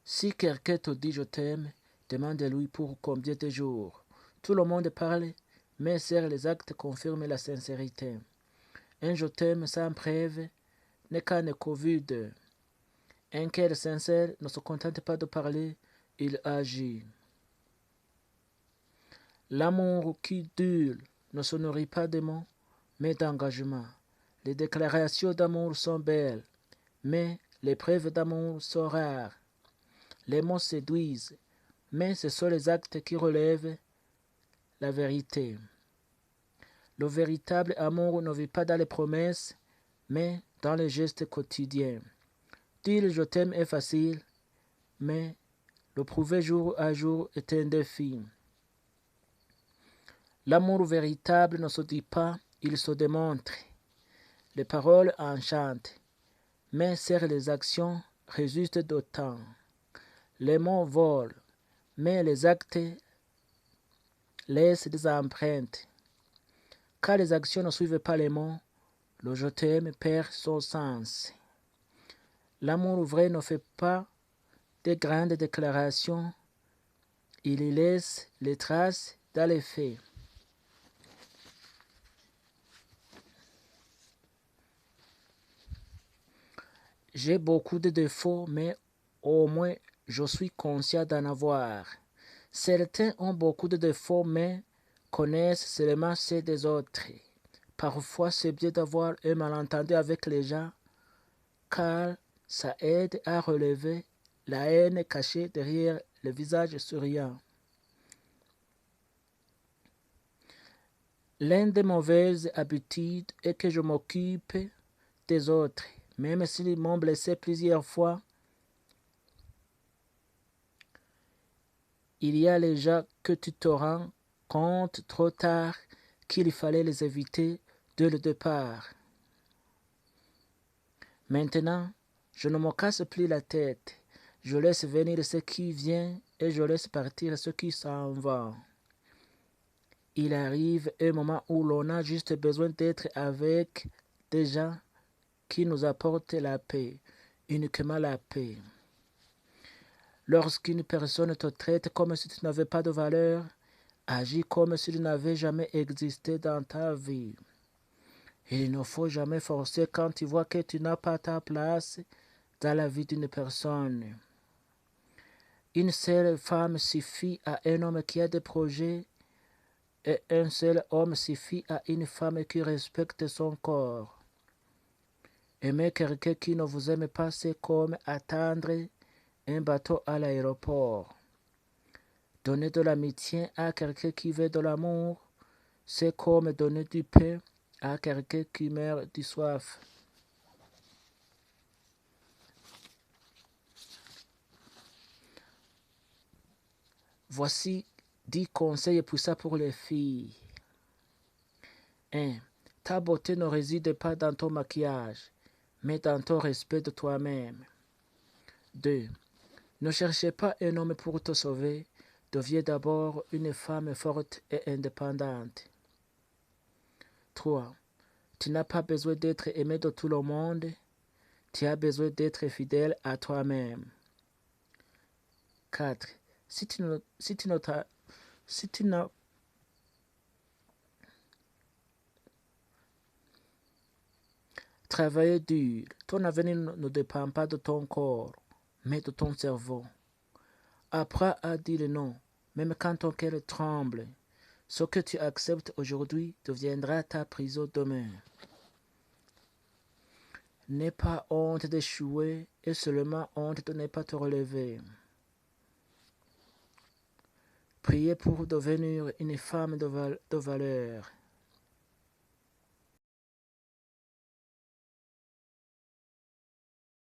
Si quelqu'un te dit je t'aime, demande-lui pour combien de jours. Tout le monde parle, mais seuls les actes confirment la sincérité. Un je t'aime sans preuve n'est qu'un écho vide. Un cœur sincère ne se contente pas de parler, il agit. L'amour qui dure ne se nourrit pas de mots, mais d'engagement. Les déclarations d'amour sont belles, mais les preuves d'amour sont rares. Les mots séduisent, mais ce sont les actes qui relèvent la vérité. Le véritable amour ne vit pas dans les promesses, mais dans les gestes quotidiens. Dire je t'aime est facile, mais le prouver jour à jour est un défi. L'amour véritable ne se dit pas, il se démontre. Les paroles enchantent, mais seules les actions résistent d'autant. Les mots volent, mais les actes laissent des empreintes. Quand les actions ne suivent pas les mots, le je t'aime perd son sens. L'amour vrai ne fait pas de grandes déclarations, il y laisse les traces dans les faits. J'ai beaucoup de défauts, mais au moins je suis conscient d'en avoir. Certains ont beaucoup de défauts, mais connaissent seulement ceux des autres. Parfois, c'est bien d'avoir un malentendu avec les gens, car ça aide à relever la haine cachée derrière le visage souriant. L'une des mauvaises habitudes est que je m'occupe des autres, même s'ils m'ont blessé plusieurs fois. Il y a les gens que tu te rends compte trop tard qu'il fallait les éviter dès le départ. Maintenant, je ne me casse plus la tête. Je laisse venir ce qui vient et je laisse partir ce qui s'en va. Il arrive un moment où l'on a juste besoin d'être avec des gens qui nous apportent la paix, uniquement la paix. Lorsqu'une personne te traite comme si tu n'avais pas de valeur, agis comme s'il n'avait jamais existé dans ta vie. Il ne faut jamais forcer quand tu vois que tu n'as pas ta place dans la vie d'une personne. Une seule femme suffit à un homme qui a des projets et un seul homme suffit à une femme qui respecte son corps. Aimer quelqu'un qui ne vous aime pas, c'est comme attendre un bateau à l'aéroport. Donner de l'amitié à quelqu'un qui veut de l'amour, c'est comme donner du pain à quelqu'un qui meurt de soif. Voici 10 conseils puissants pour les filles. 1. Ta beauté ne réside pas dans ton maquillage, mais dans ton respect de toi-même. 2. Ne cherchez pas un homme pour te sauver, deviens d'abord une femme forte et indépendante. 3. Tu n'as pas besoin d'être aimé de tout le monde, tu as besoin d'être fidèle à toi-même. 4. Si tu n'as travaillé dur, ton avenir ne dépend pas de ton corps, mais de ton cerveau. Apprends à dire non, même quand ton cœur tremble. Ce que tu acceptes aujourd'hui deviendra ta prison demain. N'aie pas honte d'échouer et seulement honte de ne pas te relever. Priez pour devenir une femme de valeur.